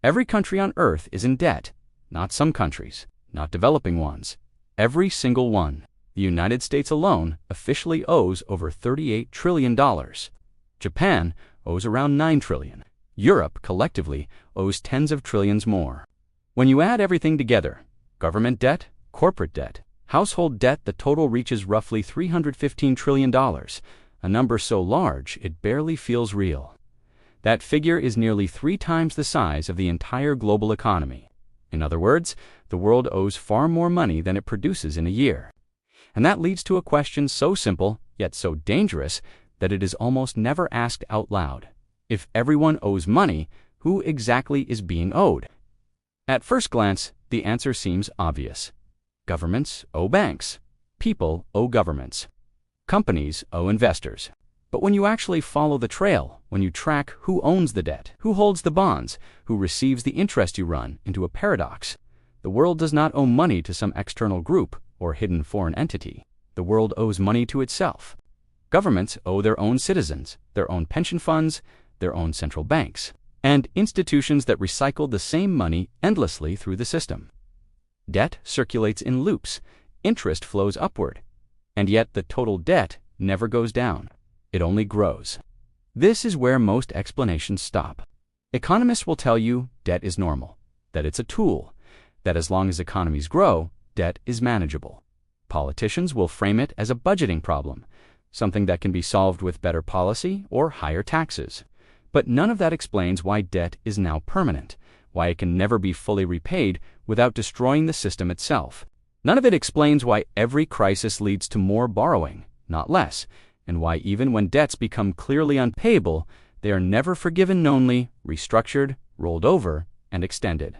Every country on Earth is in debt. Not some countries, not developing ones. Every single one. The United States alone officially owes over $38 trillion. Japan owes around $9 trillion. Europe collectively owes tens of trillions more. When you add everything together, government debt, corporate debt, household debt, the total reaches roughly $315 trillion, a number so large it barely feels real. That figure is nearly 3 times the size of the entire global economy. In other words, the world owes far more money than it produces in a year. And that leads to a question so simple, yet so dangerous, that it is almost never asked out loud. If everyone owes money, who exactly is being owed? At first glance, the answer seems obvious. Governments owe banks. People owe governments. Companies owe investors. But when you actually follow the trail, when you track who owns the debt, who holds the bonds, who receives the interest, you run into a paradox. The world does not owe money to some external group or hidden foreign entity. The world owes money to itself. Governments owe their own citizens, their own pension funds, their own central banks, and institutions that recycle the same money endlessly through the system. Debt circulates in loops. Interest flows upward. And yet the total debt never goes down. It only grows. This is where most explanations stop. Economists will tell you debt is normal, that it's a tool, that as long as economies grow, debt is manageable. Politicians will frame it as a budgeting problem, something that can be solved with better policy or higher taxes. But none of that explains why debt is now permanent, why it can never be fully repaid without destroying the system itself. None of it explains why every crisis leads to more borrowing, not less, and why even when debts become clearly unpayable, they are never forgiven, only restructured, rolled over, and extended.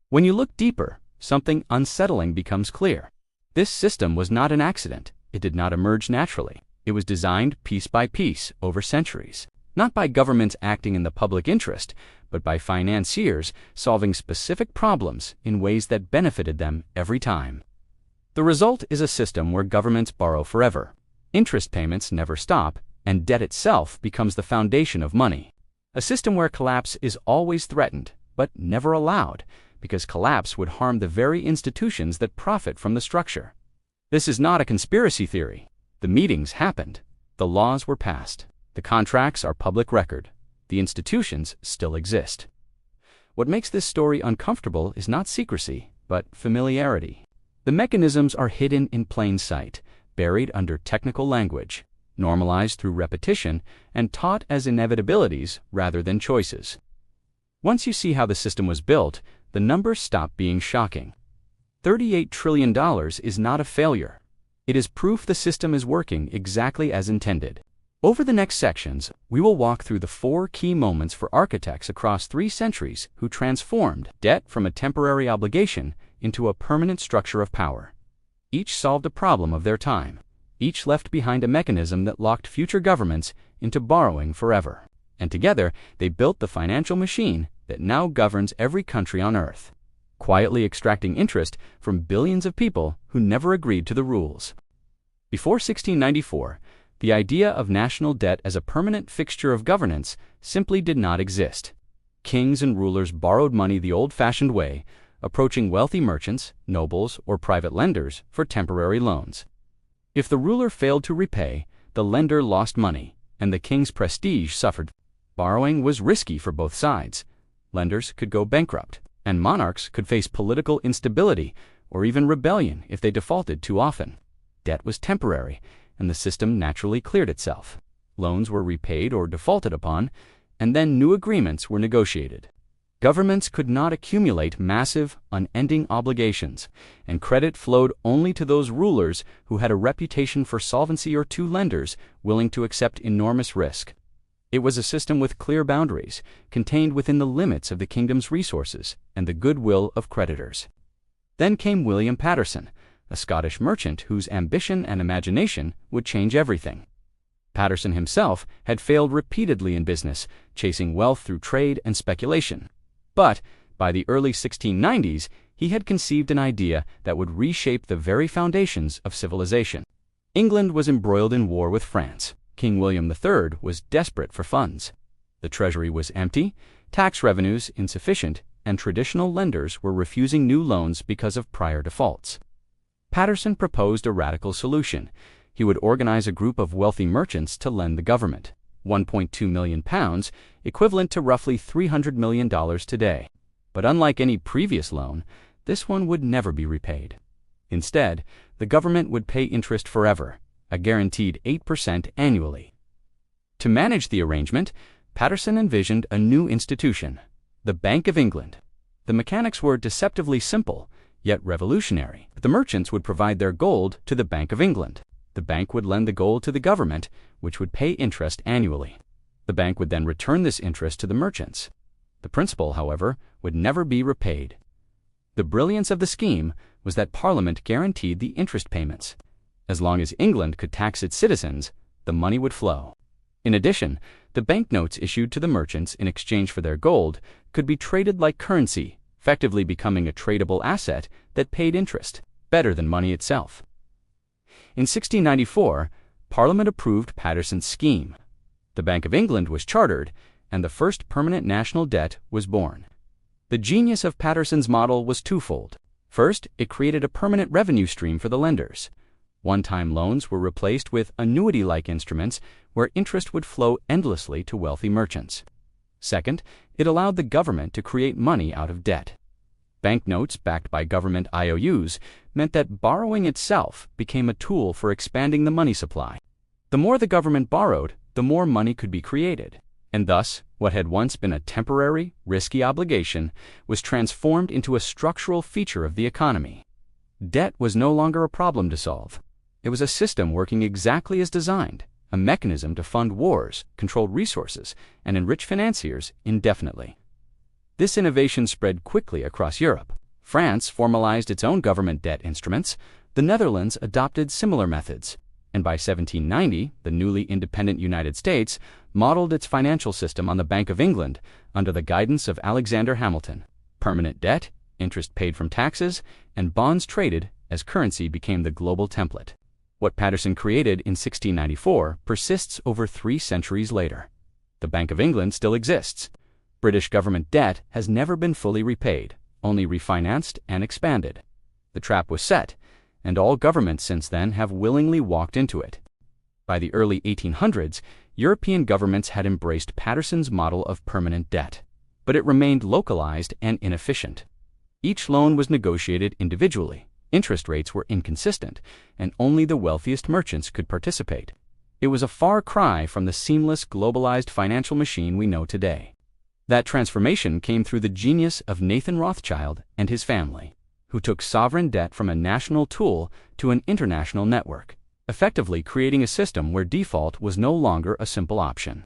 When you look deeper, something unsettling becomes clear. This system was not an accident. It did not emerge naturally. It was designed piece by piece over centuries, not by governments acting in the public interest, but by financiers solving specific problems in ways that benefited them every time. The result is a system where governments borrow forever. Interest payments never stop, and debt itself becomes the foundation of money. A system where collapse is always threatened, but never allowed, because collapse would harm the very institutions that profit from the structure. This is not a conspiracy theory. The meetings happened. The laws were passed. The contracts are public record. The institutions still exist. What makes this story uncomfortable is not secrecy, but familiarity. The mechanisms are hidden in plain sight, buried under technical language, normalized through repetition, and taught as inevitabilities rather than choices. Once you see how the system was built, the numbers stop being shocking. $38 trillion is not a failure. It is proof the system is working exactly as intended. Over the next sections, we will walk through the 4 key moments for architects across 3 centuries who transformed debt from a temporary obligation into a permanent structure of power. Each solved a problem of their time. Each left behind a mechanism that locked future governments into borrowing forever. And together, they built the financial machine that now governs every country on Earth, quietly extracting interest from billions of people who never agreed to the rules. Before 1694, the idea of national debt as a permanent fixture of governance simply did not exist. Kings and rulers borrowed money the old-fashioned way, approaching wealthy merchants, nobles, or private lenders for temporary loans. If the ruler failed to repay, the lender lost money, and the king's prestige suffered. Borrowing was risky for both sides. Lenders could go bankrupt, and monarchs could face political instability or even rebellion if they defaulted too often. Debt was temporary, and the system naturally cleared itself. Loans were repaid or defaulted upon, and then new agreements were negotiated. Governments could not accumulate massive, unending obligations, and credit flowed only to those rulers who had a reputation for solvency or to lenders willing to accept enormous risk. It was a system with clear boundaries, contained within the limits of the kingdom's resources and the goodwill of creditors. Then came William Paterson, a Scottish merchant whose ambition and imagination would change everything. Paterson himself had failed repeatedly in business, chasing wealth through trade and speculation. But by the early 1690s, he had conceived an idea that would reshape the very foundations of civilization. England was embroiled in war with France. King William III was desperate for funds. The treasury was empty, tax revenues insufficient, and traditional lenders were refusing new loans because of prior defaults. Paterson proposed a radical solution. He would organize a group of wealthy merchants to lend the government £1.2 million, equivalent to roughly $300 million today. But unlike any previous loan, this one would never be repaid. Instead, the government would pay interest forever, a guaranteed 8% annually. To manage the arrangement, Paterson envisioned a new institution, the Bank of England. The mechanics were deceptively simple, yet revolutionary. The merchants would provide their gold to the Bank of England. The bank would lend the gold to the government, which would pay interest annually. The bank would then return this interest to the merchants. The principal, however, would never be repaid. The brilliance of the scheme was that Parliament guaranteed the interest payments. As long as England could tax its citizens, the money would flow. In addition, the banknotes issued to the merchants in exchange for their gold could be traded like currency, effectively becoming a tradable asset that paid interest, better than money itself. In 1694, Parliament approved Paterson's scheme. The Bank of England was chartered, and the first permanent national debt was born. The genius of Paterson's model was twofold. First, it created a permanent revenue stream for the lenders. One-time loans were replaced with annuity-like instruments where interest would flow endlessly to wealthy merchants. Second, it allowed the government to create money out of debt. Banknotes backed by government IOUs meant that borrowing itself became a tool for expanding the money supply. The more the government borrowed, the more money could be created, and thus what had once been a temporary, risky obligation was transformed into a structural feature of the economy. Debt was no longer a problem to solve. It was a system working exactly as designed, a mechanism to fund wars, control resources, and enrich financiers indefinitely. This innovation spread quickly across Europe. France formalized its own government debt instruments, the Netherlands adopted similar methods, and by 1790, the newly independent United States modeled its financial system on the Bank of England under the guidance of Alexander Hamilton. Permanent debt, interest paid from taxes, and bonds traded as currency became the global template. What Paterson created in 1694 persists over 3 centuries later. The Bank of England still exists. British government debt has never been fully repaid, only refinanced and expanded. The trap was set, and all governments since then have willingly walked into it. By the early 1800s, European governments had embraced Paterson's model of permanent debt, but it remained localized and inefficient. Each loan was negotiated individually, interest rates were inconsistent, and only the wealthiest merchants could participate. It was a far cry from the seamless, globalized financial machine we know today. That transformation came through the genius of Nathan Rothschild and his family, who took sovereign debt from a national tool to an international network, effectively creating a system where default was no longer a simple option.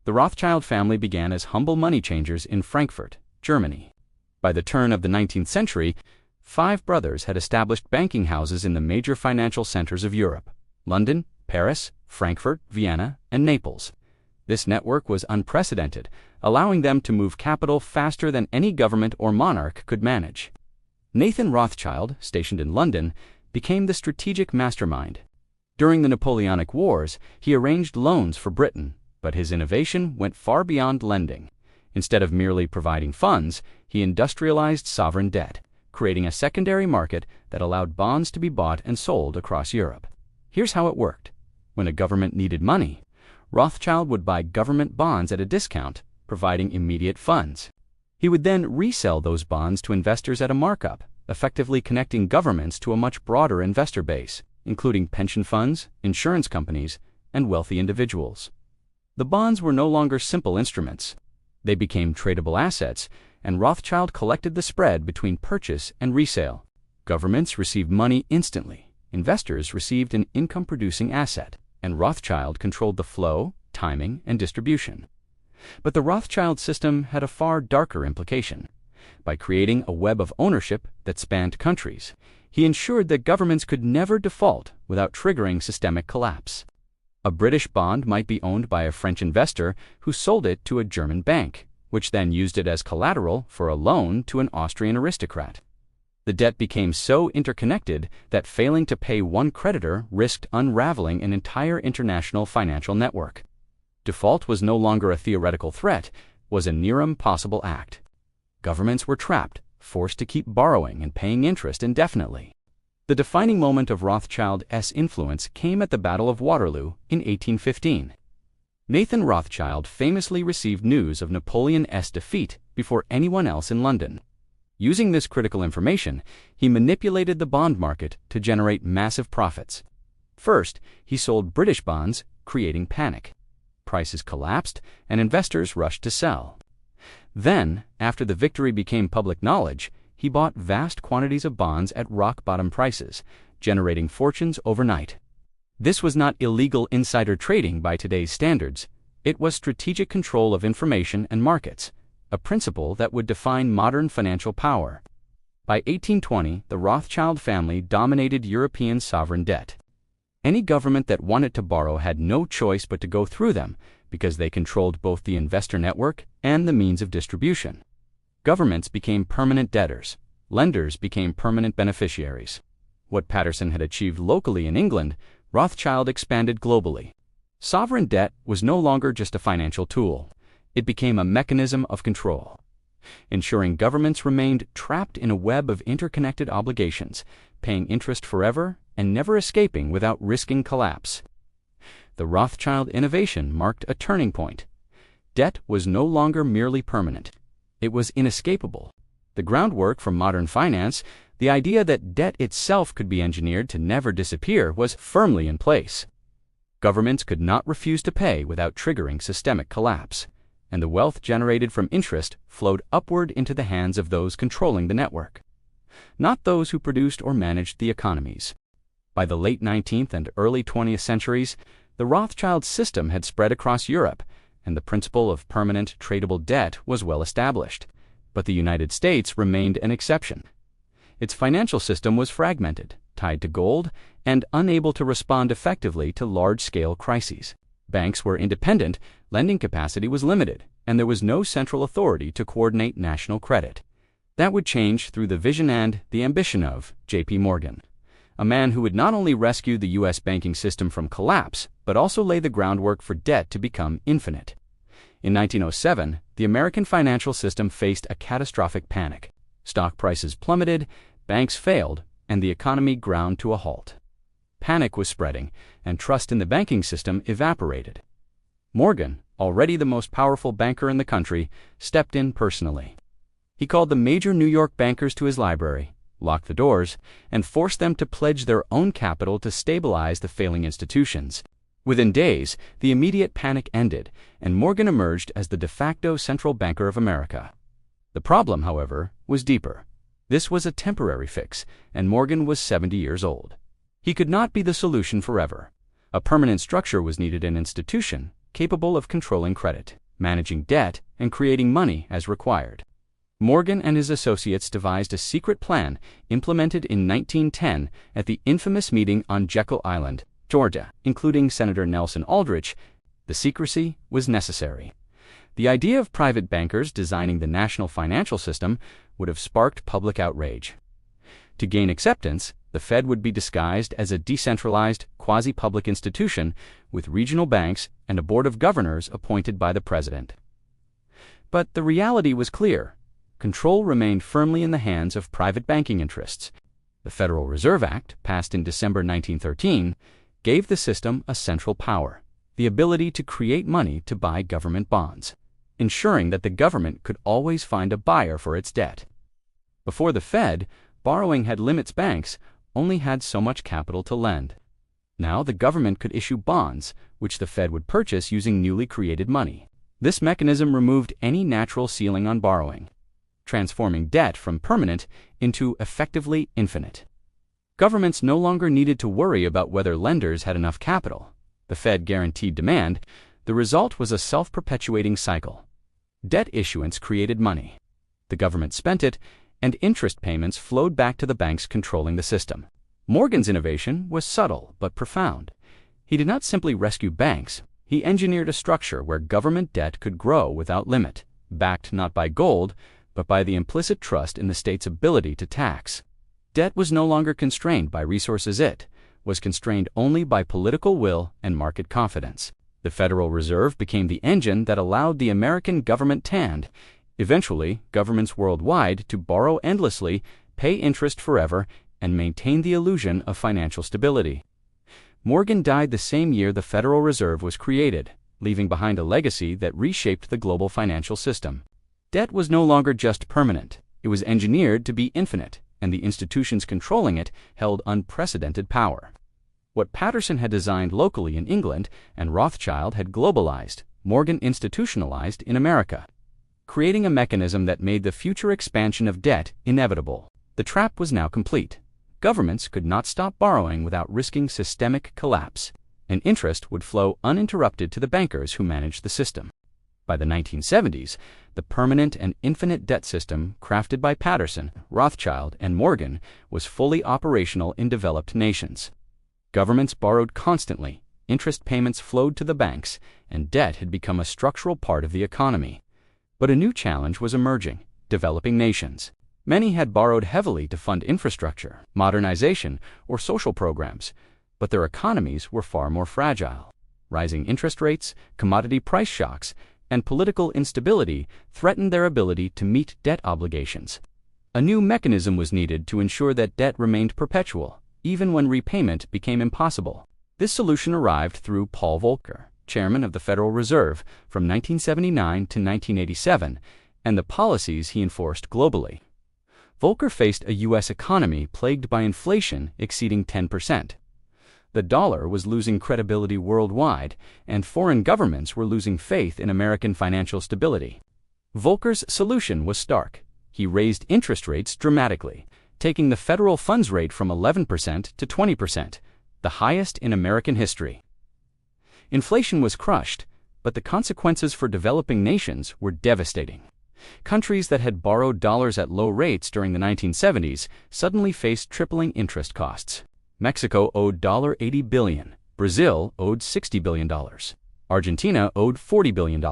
The Rothschild family began as humble money changers in Frankfurt, Germany. By the turn of the 19th century, 5 brothers had established banking houses in the major financial centers of Europe: London, Paris, Frankfurt, Vienna, and Naples. This network was unprecedented, allowing them to move capital faster than any government or monarch could manage. Nathan Rothschild, stationed in London, became the strategic mastermind. During the Napoleonic Wars, he arranged loans for Britain, but his innovation went far beyond lending. Instead of merely providing funds, he industrialized sovereign debt, creating a secondary market that allowed bonds to be bought and sold across Europe. Here's how it worked. When a government needed money, Rothschild would buy government bonds at a discount, providing immediate funds. He would then resell those bonds to investors at a markup, effectively connecting governments to a much broader investor base, including pension funds, insurance companies, and wealthy individuals. The bonds were no longer simple instruments. They became tradable assets, and Rothschild collected the spread between purchase and resale. Governments received money instantly, investors received an income-producing asset, and Rothschild controlled the flow, timing, and distribution. But the Rothschild system had a far darker implication. By creating a web of ownership that spanned countries, he ensured that governments could never default without triggering systemic collapse. A British bond might be owned by a French investor who sold it to a German bank, which then used it as collateral for a loan to an Austrian aristocrat. The debt became so interconnected that failing to pay one creditor risked unraveling an entire international financial network. Default was no longer a theoretical threat, was a near impossible act. Governments were trapped, forced to keep borrowing and paying interest indefinitely. The defining moment of Rothschild's influence came at the Battle of Waterloo in 1815. Nathan Rothschild famously received news of Napoleon's defeat before anyone else in London. Using this critical information, he manipulated the bond market to generate massive profits. First, he sold British bonds, creating panic. Prices collapsed, and investors rushed to sell. Then, after the victory became public knowledge, he bought vast quantities of bonds at rock-bottom prices, generating fortunes overnight. This was not illegal insider trading by today's standards. It was strategic control of information and markets, a principle that would define modern financial power. By 1820, the Rothschild family dominated European sovereign debt. Any government that wanted to borrow had no choice but to go through them because they controlled both the investor network and the means of distribution. Governments became permanent debtors. Lenders became permanent beneficiaries. What Paterson had achieved locally in England, Rothschild expanded globally. Sovereign debt was no longer just a financial tool. It became a mechanism of control, ensuring governments remained trapped in a web of interconnected obligations, paying interest forever and never escaping without risking collapse. The Rothschild innovation marked a turning point. Debt was no longer merely permanent. It was inescapable. The groundwork for modern finance, the idea that debt itself could be engineered to never disappear, was firmly in place. Governments could not refuse to pay without triggering systemic collapse, and the wealth generated from interest flowed upward into the hands of those controlling the network, not those who produced or managed the economies. By the late 19th and early 20th centuries, the Rothschild system had spread across Europe, and the principle of permanent tradable debt was well established. But the United States remained an exception. Its financial system was fragmented, tied to gold, and unable to respond effectively to large-scale crises. Banks were independent, lending capacity was limited, and there was no central authority to coordinate national credit. That would change through the vision and the ambition of J.P. Morgan, a man who would not only rescue the U.S. banking system from collapse, but also lay the groundwork for debt to become infinite. In 1907, the American financial system faced a catastrophic panic. Stock prices plummeted, banks failed, and the economy ground to a halt. Panic was spreading, and trust in the banking system evaporated. Morgan, already the most powerful banker in the country, stepped in personally. He called the major New York bankers to his library, locked the doors, and forced them to pledge their own capital to stabilize the failing institutions. Within days, the immediate panic ended, and Morgan emerged as the de facto central banker of America. The problem, however, was deeper. This was a temporary fix, and Morgan was 70 years old. He could not be the solution forever. A permanent structure was needed, an institution capable of controlling credit, managing debt, and creating money as required. Morgan and his associates devised a secret plan implemented in 1910 at the infamous meeting on Jekyll Island, Georgia, including Senator Nelson Aldrich. The secrecy was necessary. The idea of private bankers designing the national financial system would have sparked public outrage. To gain acceptance, the Fed would be disguised as a decentralized, quasi-public institution with regional banks and a board of governors appointed by the president. But the reality was clear. Control remained firmly in the hands of private banking interests. The Federal Reserve Act, passed in December 1913, gave the system a central power, the ability to create money to buy government bonds, ensuring that the government could always find a buyer for its debt. Before the Fed, borrowing had limits. Banks only had so much capital to lend. Now the government could issue bonds, which the Fed would purchase using newly created money. This mechanism removed any natural ceiling on borrowing, transforming debt from permanent into effectively infinite. Governments no longer needed to worry about whether lenders had enough capital. The Fed guaranteed demand. The result was a self-perpetuating cycle. Debt issuance created money. The government spent it, and interest payments flowed back to the banks controlling the system. Morgan's innovation was subtle but profound. He did not simply rescue banks. He engineered a structure where government debt could grow without limit, backed not by gold, but by the implicit trust in the state's ability to tax. Debt was no longer constrained by resources. It was constrained only by political will and market confidence. The Federal Reserve became the engine that allowed the American government to Eventually, governments worldwide to borrow endlessly, pay interest forever, and maintain the illusion of financial stability. Morgan died the same year the Federal Reserve was created, leaving behind a legacy that reshaped the global financial system. Debt was no longer just permanent. It was engineered to be infinite, and the institutions controlling it held unprecedented power. What Paterson had designed locally in England and Rothschild had globalized, Morgan institutionalized in America, creating a mechanism that made the future expansion of debt inevitable. The trap was now complete. Governments could not stop borrowing without risking systemic collapse, and interest would flow uninterrupted to the bankers who managed the system. By the 1970s, the permanent and infinite debt system crafted by Paterson, Rothschild, and Morgan was fully operational in developed nations. Governments borrowed constantly, interest payments flowed to the banks, and debt had become a structural part of the economy. But a new challenge was emerging: developing nations. Many had borrowed heavily to fund infrastructure, modernization, or social programs, but their economies were far more fragile. Rising interest rates, commodity price shocks, and political instability threatened their ability to meet debt obligations. A new mechanism was needed to ensure that debt remained perpetual, even when repayment became impossible. This solution arrived through Paul Volcker, chairman of the Federal Reserve from 1979 to 1987, and the policies he enforced globally. Volcker faced a U.S. economy plagued by inflation exceeding 10%. The dollar was losing credibility worldwide, and foreign governments were losing faith in American financial stability. Volcker's solution was stark. He raised interest rates dramatically, taking the federal funds rate from 11% to 20%, the highest in American history. Inflation was crushed, but the consequences for developing nations were devastating. Countries that had borrowed dollars at low rates during the 1970s suddenly faced tripling interest costs. Mexico owed $80 billion, Brazil owed $60 billion, Argentina owed $40 billion.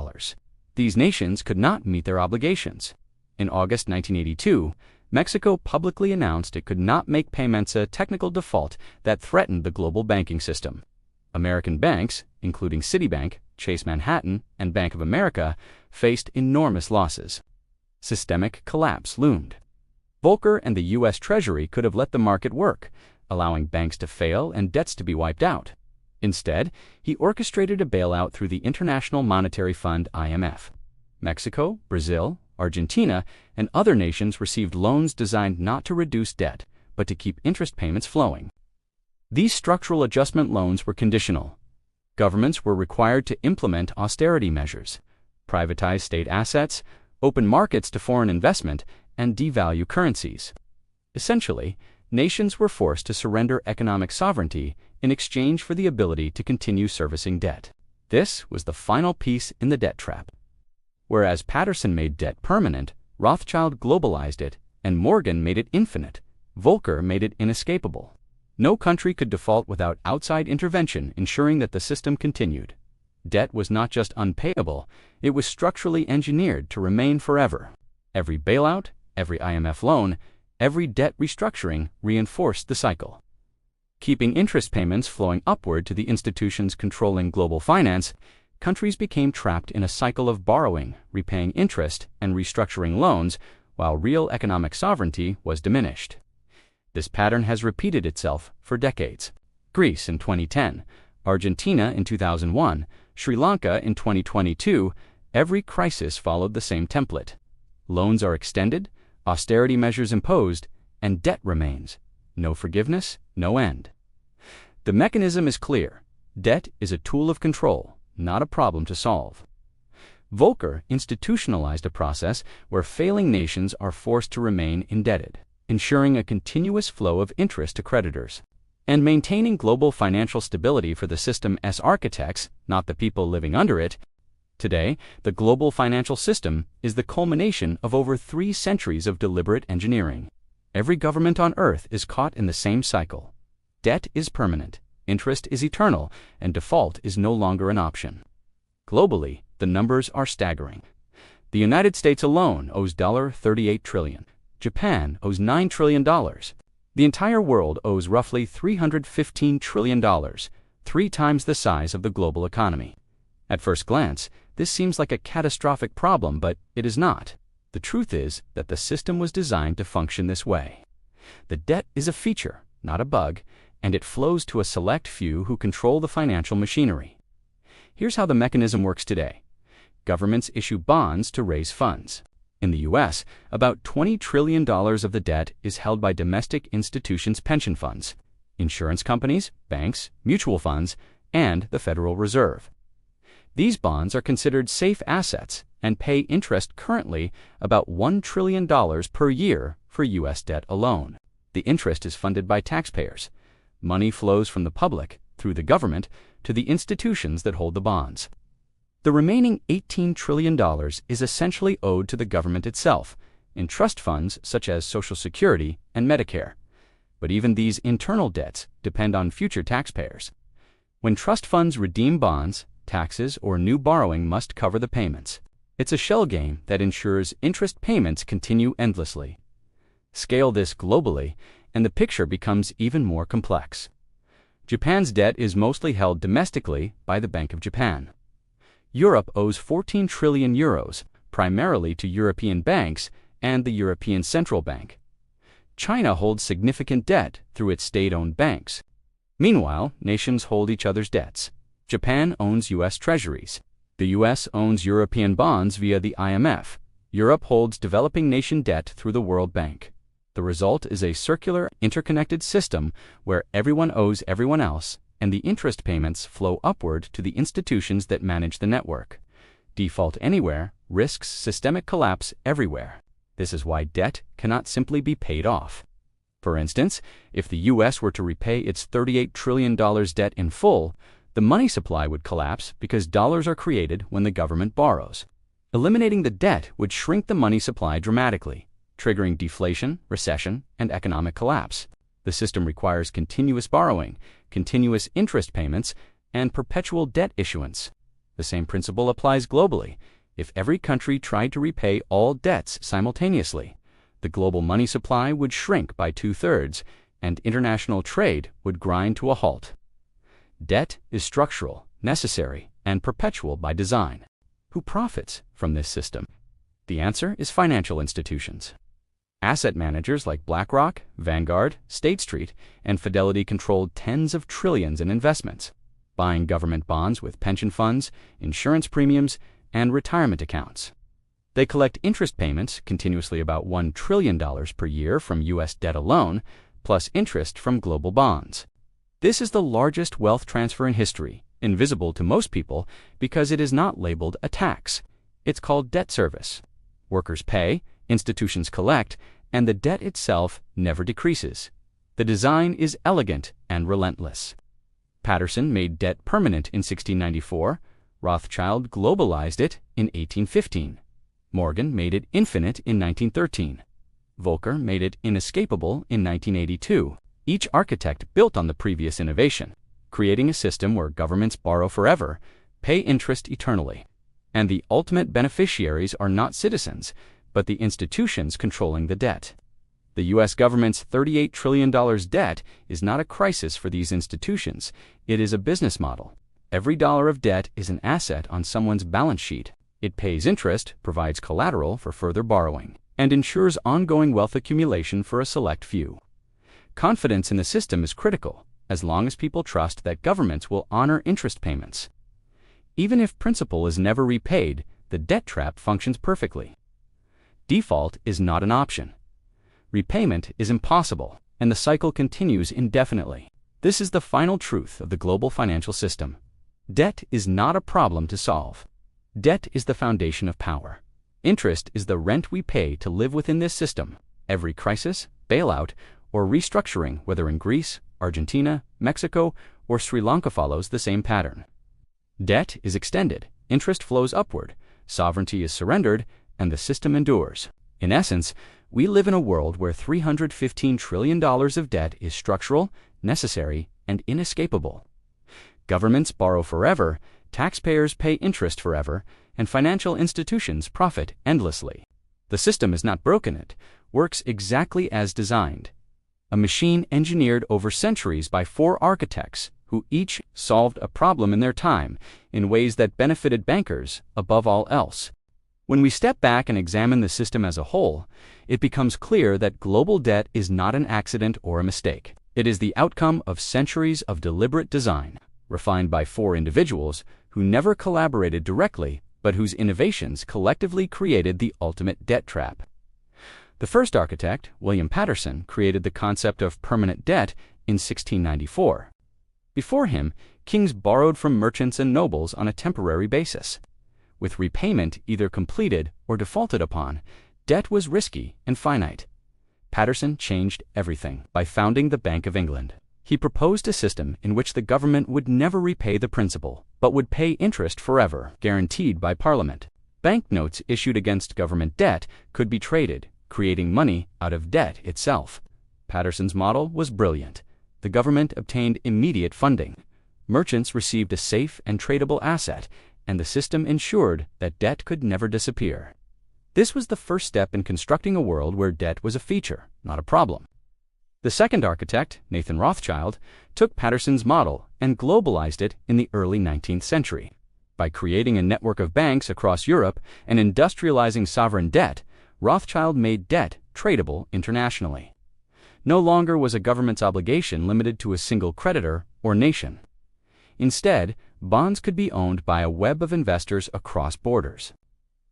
These nations could not meet their obligations. In August 1982, Mexico publicly announced it could not make payments, a technical default that threatened the global banking system. American banks, including Citibank, Chase Manhattan, and Bank of America, faced enormous losses. Systemic collapse loomed. Volcker and the U.S. Treasury could have let the market work, allowing banks to fail and debts to be wiped out. Instead, he orchestrated a bailout through the International Monetary Fund (IMF). Mexico, Brazil, Argentina, and other nations received loans designed not to reduce debt, but to keep interest payments flowing. These structural adjustment loans were conditional. Governments were required to implement austerity measures, privatize state assets, open markets to foreign investment, and devalue currencies. Essentially, nations were forced to surrender economic sovereignty in exchange for the ability to continue servicing debt. This was the final piece in the debt trap. Whereas Paterson made debt permanent, Rothschild globalized it, and Morgan made it infinite, Volcker made it inescapable. No country could default without outside intervention ensuring that the system continued. Debt was not just unpayable, it was structurally engineered to remain forever. Every bailout, every IMF loan, every debt restructuring reinforced the cycle. Keeping interest payments flowing upward to the institutions controlling global finance, countries became trapped in a cycle of borrowing, repaying interest, and restructuring loans, while real economic sovereignty was diminished. This pattern has repeated itself for decades. Greece in 2010, Argentina in 2001, Sri Lanka in 2022, every crisis followed the same template. Loans are extended, austerity measures imposed, and debt remains. No forgiveness, no end. The mechanism is clear. Debt is a tool of control, not a problem to solve. Volcker institutionalized a process where failing nations are forced to remain indebted, ensuring a continuous flow of interest to creditors, and maintaining global financial stability for the system as architects, not the people living under it. Today, the global financial system is the culmination of over 3 centuries of deliberate engineering. Every government on Earth is caught in the same cycle. Debt is permanent, interest is eternal, and default is no longer an option. Globally, the numbers are staggering. The United States alone owes $38 trillion. Japan owes $9 trillion. The entire world owes roughly $315 trillion, 3 times the size of the global economy. At first glance, this seems like a catastrophic problem, but it is not. The truth is that the system was designed to function this way. The debt is a feature, not a bug, and it flows to a select few who control the financial machinery. Here's how the mechanism works today. Governments issue bonds to raise funds. In the U.S., about $20 trillion of the debt is held by domestic institutions' pension funds, insurance companies, banks, mutual funds, and the Federal Reserve. These bonds are considered safe assets and pay interest currently about $1 trillion per year for U.S. debt alone. The interest is funded by taxpayers. Money flows from the public, through the government, to the institutions that hold the bonds. The remaining $18 trillion is essentially owed to the government itself, in trust funds such as Social Security and Medicare. But even these internal debts depend on future taxpayers. When trust funds redeem bonds, taxes or new borrowing must cover the payments. It's a shell game that ensures interest payments continue endlessly. Scale this globally, and the picture becomes even more complex. Japan's debt is mostly held domestically by the Bank of Japan. Europe owes 14 trillion euros, primarily to European banks and the European Central Bank. China holds significant debt through its state-owned banks. Meanwhile, nations hold each other's debts. Japan owns U.S. treasuries. The U.S. owns European bonds via the IMF. Europe holds developing nation debt through the World Bank. The result is a circular, interconnected system where everyone owes everyone else, and the interest payments flow upward to the institutions that manage the network. Default anywhere risks systemic collapse everywhere. This is why debt cannot simply be paid off. For instance, if the U.S. were to repay its $38 trillion debt in full, the money supply would collapse because dollars are created when the government borrows. Eliminating the debt would shrink the money supply dramatically, triggering deflation, recession, and economic collapse. The system requires continuous borrowing, continuous interest payments, and perpetual debt issuance. The same principle applies globally. If every country tried to repay all debts simultaneously, the global money supply would shrink by 2/3, and international trade would grind to a halt. Debt is structural, necessary, and perpetual by design. Who profits from this system? The answer is financial institutions. Asset managers like BlackRock, Vanguard, State Street, and Fidelity controlled tens of trillions in investments, buying government bonds with pension funds, insurance premiums, and retirement accounts. They collect interest payments, continuously about $1 trillion per year from U.S. debt alone, plus interest from global bonds. This is the largest wealth transfer in history, invisible to most people because it is not labeled a tax. It's called debt service. Workers pay, institutions collect, and the debt itself never decreases. The design is elegant and relentless. Paterson made debt permanent in 1694. Rothschild globalized it in 1815. Morgan made it infinite in 1913. Volcker made it inescapable in 1982. Each architect built on the previous innovation, creating a system where governments borrow forever, pay interest eternally. And the ultimate beneficiaries are not citizens, but the institutions controlling the debt. The U.S. government's $38 trillion debt is not a crisis for these institutions. It is a business model. Every dollar of debt is an asset on someone's balance sheet. It pays interest, provides collateral for further borrowing, and ensures ongoing wealth accumulation for a select few. Confidence in the system is critical, as long as people trust that governments will honor interest payments. Even if principal is never repaid, the debt trap functions perfectly. Default is not an option. Repayment is impossible, and the cycle continues indefinitely. This is the final truth of the global financial system. Debt is not a problem to solve. Debt is the foundation of power. Interest is the rent we pay to live within this system. Every crisis, bailout, or restructuring, whether in Greece, Argentina, Mexico, or Sri Lanka, follows the same pattern. Debt is extended, interest flows upward, sovereignty is surrendered, and the system endures. In essence, we live in a world where $315 trillion of debt is structural, necessary, and inescapable. Governments borrow forever, taxpayers pay interest forever, and financial institutions profit endlessly. The system is not broken, it works exactly as designed. A machine engineered over centuries by 4 architects who each solved a problem in their time in ways that benefited bankers above all else. When we step back and examine the system as a whole, it becomes clear that global debt is not an accident or a mistake. It is the outcome of centuries of deliberate design, refined by four individuals who never collaborated directly, but whose innovations collectively created the ultimate debt trap. The first architect, William Paterson, created the concept of permanent debt in 1694. Before him, kings borrowed from merchants and nobles on a temporary basis. With repayment either completed or defaulted upon, debt was risky and finite. Paterson changed everything by founding the Bank of England. He proposed a system in which the government would never repay the principal, but would pay interest forever, guaranteed by Parliament. Banknotes issued against government debt could be traded, creating money out of debt itself. Paterson's model was brilliant. The government obtained immediate funding. Merchants received a safe and tradable asset, and the system ensured that debt could never disappear. This was the first step in constructing a world where debt was a feature, not a problem. The second architect, Nathan Rothschild, took Paterson's model and globalized it in the early 19th century. By creating a network of banks across Europe and industrializing sovereign debt, Rothschild made debt tradable internationally. No longer was a government's obligation limited to a single creditor or nation. Instead, bonds could be owned by a web of investors across borders.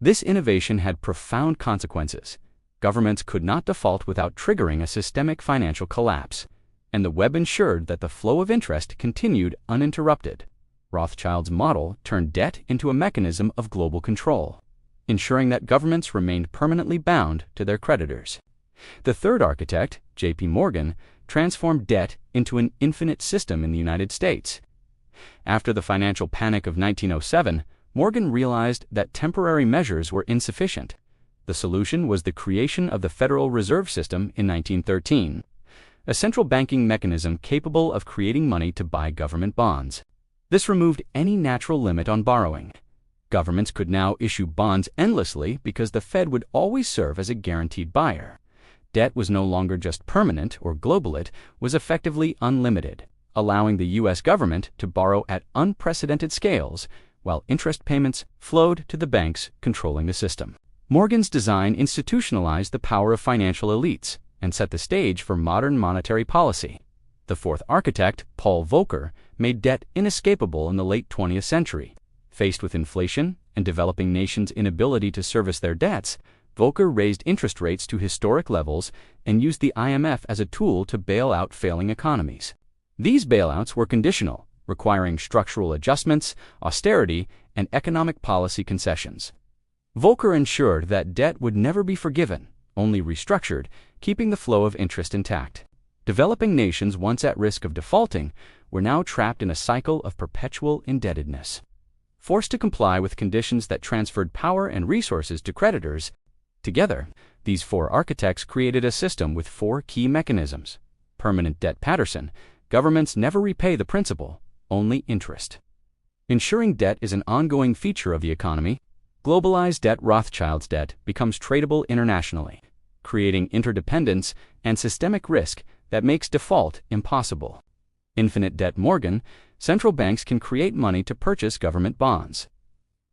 This innovation had profound consequences. Governments could not default without triggering a systemic financial collapse, and the web ensured that the flow of interest continued uninterrupted. Rothschild's model turned debt into a mechanism of global control, ensuring that governments remained permanently bound to their creditors. The third architect, J.P. Morgan, transformed debt into an infinite system in the United States. After the financial panic of 1907, Morgan realized that temporary measures were insufficient. The solution was the creation of the Federal Reserve System in 1913, a central banking mechanism capable of creating money to buy government bonds. This removed any natural limit on borrowing. Governments could now issue bonds endlessly because the Fed would always serve as a guaranteed buyer. Debt was no longer just permanent or global, it was effectively unlimited, allowing the U.S. government to borrow at unprecedented scales, while interest payments flowed to the banks controlling the system. Morgan's design institutionalized the power of financial elites and set the stage for modern monetary policy. The fourth architect, Paul Volcker, made debt inescapable in the late 20th century. Faced with inflation and developing nations' inability to service their debts, Volcker raised interest rates to historic levels and used the IMF as a tool to bail out failing economies. These bailouts were conditional, requiring structural adjustments, austerity, and economic policy concessions. Volcker ensured that debt would never be forgiven, only restructured, keeping the flow of interest intact. Developing nations once at risk of defaulting were now trapped in a cycle of perpetual indebtedness. Forced to comply with conditions that transferred power and resources to creditors, together, these four architects created a system with four key mechanisms. Permanent debt Paterson, governments never repay the principal, only interest. Ensuring debt is an ongoing feature of the economy, globalized debt Rothschild's debt becomes tradable internationally, creating interdependence and systemic risk that makes default impossible. Infinite debt Morgan, central banks can create money to purchase government bonds.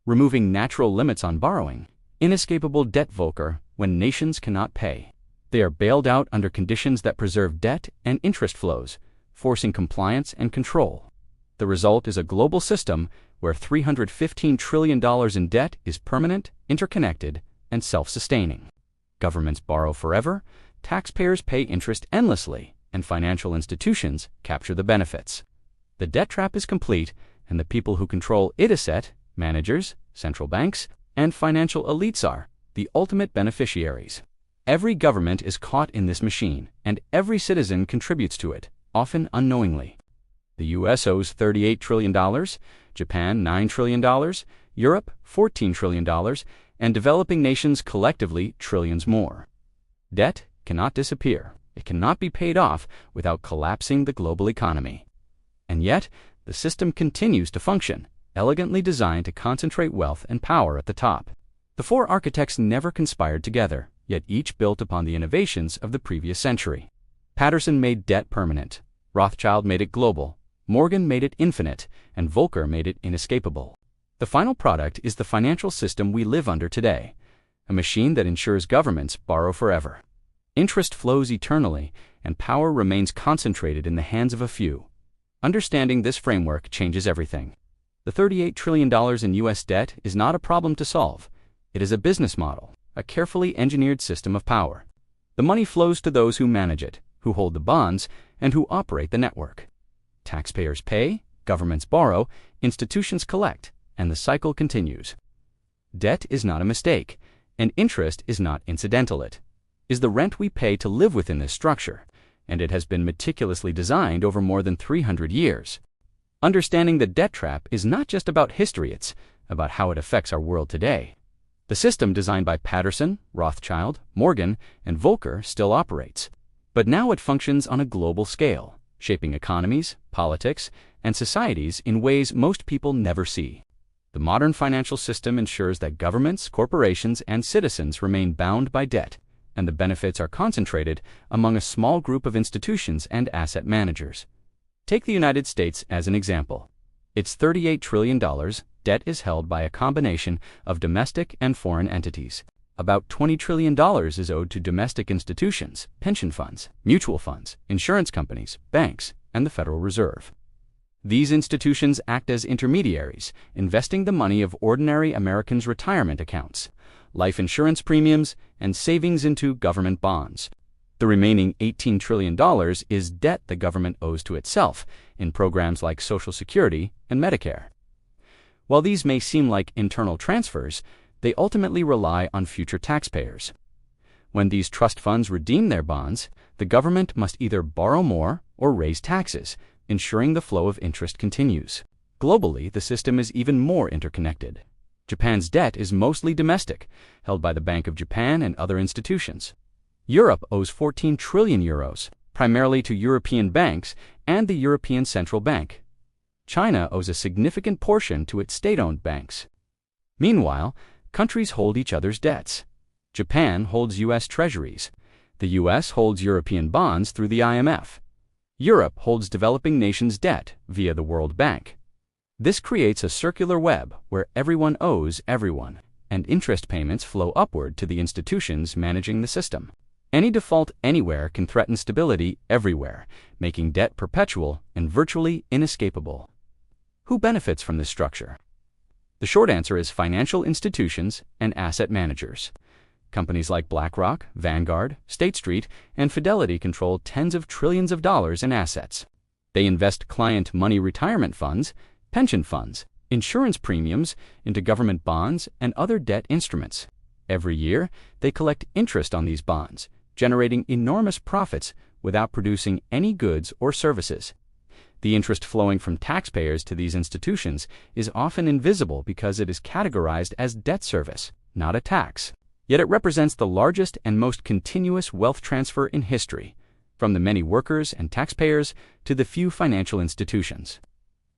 Removing natural limits on borrowing, inescapable debt Volcker when nations cannot pay. They are bailed out under conditions that preserve debt and interest flows, forcing compliance and control. The result is a global system where $315 trillion in debt is permanent, interconnected, and self-sustaining. Governments borrow forever, taxpayers pay interest endlessly, and financial institutions capture the benefits. The debt trap is complete, and the people who control it are set, managers, central banks, and financial elites are the ultimate beneficiaries. Every government is caught in this machine, and every citizen contributes to it, often unknowingly. The U.S. owes $38 trillion, Japan $9 trillion, Europe $14 trillion, and developing nations collectively trillions more. Debt cannot disappear. It cannot be paid off without collapsing the global economy. And yet, the system continues to function, elegantly designed to concentrate wealth and power at the top. The four architects never conspired together, yet each built upon the innovations of the previous century. Paterson made debt permanent. Rothschild made it global. Morgan made it infinite, and Volcker made it inescapable. The final product is the financial system we live under today, a machine that ensures governments borrow forever. Interest flows eternally, and power remains concentrated in the hands of a few. Understanding this framework changes everything. The $38 trillion in U.S. debt is not a problem to solve. It is a business model, a carefully engineered system of power. The money flows to those who manage it, who hold the bonds, and who operate the network. Taxpayers pay, governments borrow, institutions collect, and the cycle continues. Debt is not a mistake, and interest is not incidental. It is the rent we pay to live within this structure, and it has been meticulously designed over more than 300 years. Understanding the debt trap is not just about history, it's about how it affects our world today. The system designed by Paterson, Rothschild, Morgan, and Volcker still operates, but now it functions on a global scale, shaping economies, politics, and societies in ways most people never see. The modern financial system ensures that governments, corporations, and citizens remain bound by debt, and the benefits are concentrated among a small group of institutions and asset managers. Take the United States as an example. Its $38 trillion debt is held by a combination of domestic and foreign entities. About $20 trillion is owed to domestic institutions, pension funds, mutual funds, insurance companies, banks, and the Federal Reserve. These institutions act as intermediaries, investing the money of ordinary Americans' retirement accounts, life insurance premiums, and savings into government bonds. The remaining $18 trillion is debt the government owes to itself in programs like Social Security and Medicare. While these may seem like internal transfers, they ultimately rely on future taxpayers. When these trust funds redeem their bonds, the government must either borrow more or raise taxes, ensuring the flow of interest continues. Globally, the system is even more interconnected. Japan's debt is mostly domestic, held by the Bank of Japan and other institutions. Europe owes 14 trillion euros, primarily to European banks and the European Central Bank. China owes a significant portion to its state-owned banks. Meanwhile, countries hold each other's debts. Japan holds U.S. treasuries. The U.S. holds European bonds through the IMF. Europe holds developing nations' debt via the World Bank. This creates a circular web where everyone owes everyone, and interest payments flow upward to the institutions managing the system. Any default anywhere can threaten stability everywhere, making debt perpetual and virtually inescapable. Who benefits from this structure? The short answer is financial institutions and asset managers. Companies like BlackRock, Vanguard, State Street, and Fidelity control tens of trillions of dollars in assets. They invest client money retirement funds, pension funds, insurance premiums into government bonds and other debt instruments. Every year, they collect interest on these bonds, generating enormous profits without producing any goods or services. The interest flowing from taxpayers to these institutions is often invisible because it is categorized as debt service, not a tax. Yet it represents the largest and most continuous wealth transfer in history, from the many workers and taxpayers to the few financial institutions.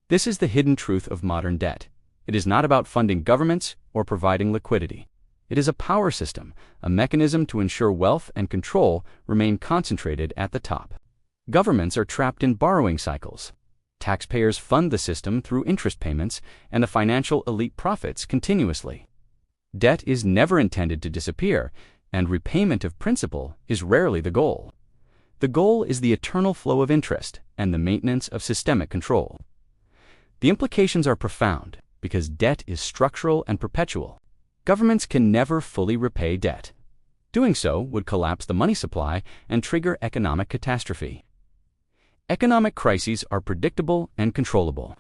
This is the hidden truth of modern debt. It is not about funding governments or providing liquidity. It is a power system, a mechanism to ensure wealth and control remain concentrated at the top. Governments are trapped in borrowing cycles. Taxpayers fund the system through interest payments, and the financial elite profits continuously. Debt is never intended to disappear, and repayment of principal is rarely the goal. The goal is the eternal flow of interest and the maintenance of systemic control. The implications are profound because debt is structural and perpetual. Governments can never fully repay debt. Doing so would collapse the money supply and trigger economic catastrophe. Economic crises are predictable and controllable.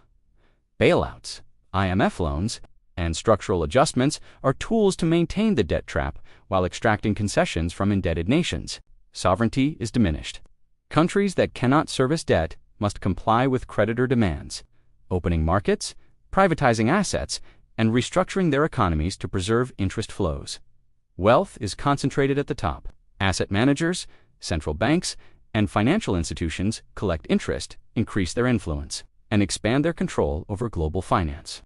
Bailouts, IMF loans, and structural adjustments are tools to maintain the debt trap while extracting concessions from indebted nations. Sovereignty is diminished. Countries that cannot service debt must comply with creditor demands, opening markets, privatizing assets, and restructuring their economies to preserve interest flows. Wealth is concentrated at the top. Asset managers, central banks, and financial institutions collect interest, increase their influence, and expand their control over global finance.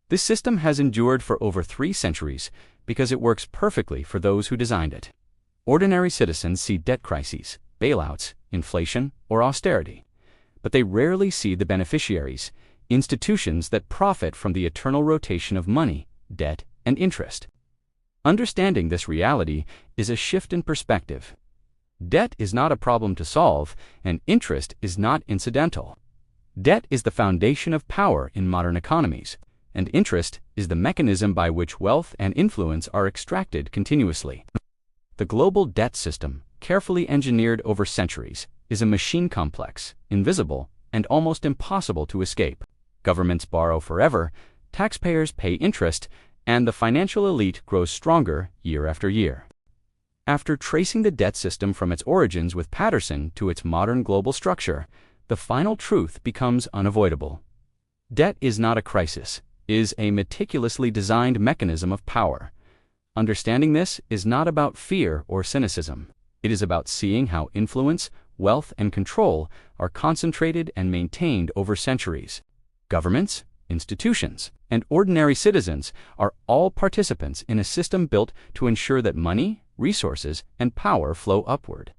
This system has endured for over 3 centuries because it works perfectly for those who designed it. Ordinary citizens see debt crises, bailouts, inflation, or austerity, but they rarely see the beneficiaries, institutions that profit from the eternal rotation of money, debt, and interest. Understanding this reality is a shift in perspective. Debt is not a problem to solve, and interest is not incidental. Debt is the foundation of power in modern economies, and interest is the mechanism by which wealth and influence are extracted continuously. The global debt system, carefully engineered over centuries, is a machine complex, invisible, and almost impossible to escape. Governments borrow forever, taxpayers pay interest, and the financial elite grows stronger year after year. After tracing the debt system from its origins with Paterson to its modern global structure, the final truth becomes unavoidable. Debt is not a crisis, it is a meticulously designed mechanism of power. Understanding this is not about fear or cynicism. It is about seeing how influence, wealth, and control are concentrated and maintained over centuries. Governments, institutions, and ordinary citizens are all participants in a system built to ensure that money, resources, and power flow upward.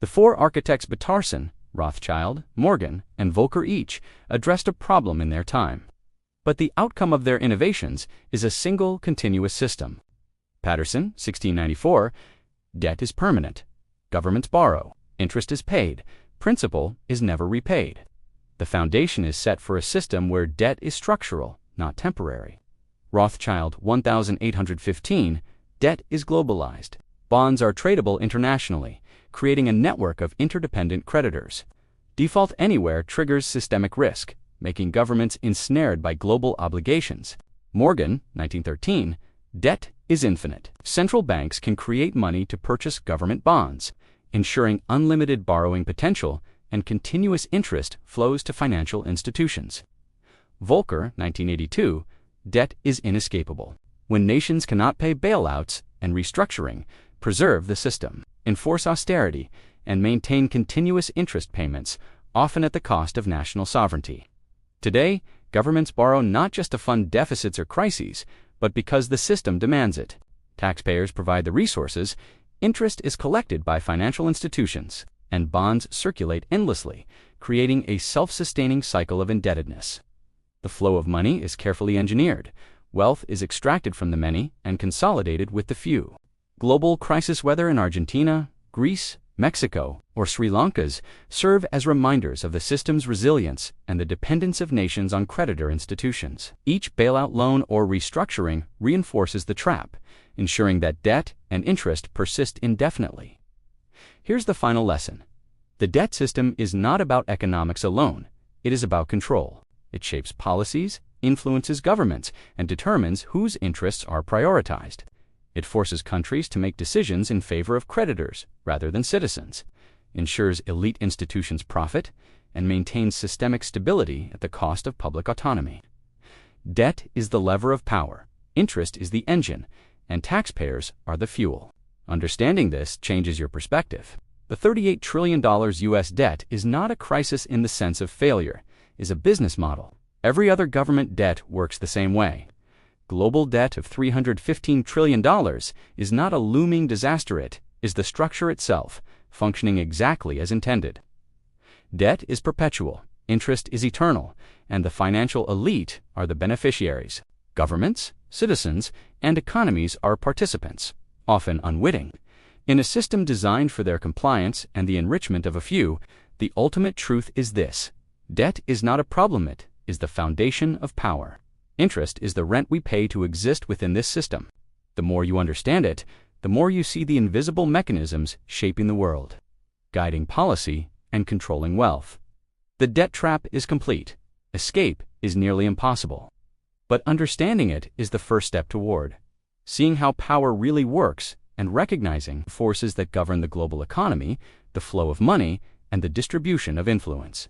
The four architects Paterson, Rothschild, Morgan, and Volcker each addressed a problem in their time. But the outcome of their innovations is a single continuous system. Paterson, 1694, debt is permanent. Governments borrow. Interest is paid. Principal is never repaid. The foundation is set for a system where debt is structural, not temporary. Rothschild, 1815, debt is globalized. Bonds are tradable internationally, creating a network of interdependent creditors. Default anywhere triggers systemic risk, making governments ensnared by global obligations. Morgan, 1913, debt is infinite. Central banks can create money to purchase government bonds, ensuring unlimited borrowing potential and continuous interest flows to financial institutions. Volcker, 1982, debt is inescapable. When nations cannot pay bailouts and restructuring, preserve the system, enforce austerity, and maintain continuous interest payments, often at the cost of national sovereignty. Today, governments borrow not just to fund deficits or crises, but because the system demands it. Taxpayers provide the resources, interest is collected by financial institutions, and bonds circulate endlessly, creating a self-sustaining cycle of indebtedness. The flow of money is carefully engineered. Wealth is extracted from the many and consolidated with the few. Global crisis, whether in Argentina, Greece, Mexico, or Sri Lanka, serve as reminders of the system's resilience and the dependence of nations on creditor institutions. Each bailout loan or restructuring reinforces the trap, ensuring that debt and interest persist indefinitely. Here's the final lesson. The debt system is not about economics alone. It is about control. It shapes policies, influences governments, and determines whose interests are prioritized. It forces countries to make decisions in favor of creditors rather than citizens, ensures elite institutions profit, and maintains systemic stability at the cost of public autonomy. Debt is the lever of power, interest is the engine, and taxpayers are the fuel. Understanding this changes your perspective. The $38 trillion U.S. debt is not a crisis in the sense of failure, it is a business model. Every other government debt works the same way. Global debt of $315 trillion is not a looming disaster, it is the structure itself, functioning exactly as intended. Debt is perpetual, interest is eternal, and the financial elite are the beneficiaries. Governments, citizens, and economies are participants, often unwitting. In a system designed for their compliance and the enrichment of a few, the ultimate truth is this: debt is not a problem, it is the foundation of power. Interest is the rent we pay to exist within this system. The more you understand it, the more you see the invisible mechanisms shaping the world, guiding policy and controlling wealth. The debt trap is complete. Escape is nearly impossible. But understanding it is the first step toward seeing how power really works and recognizing forces that govern the global economy, the flow of money, and the distribution of influence.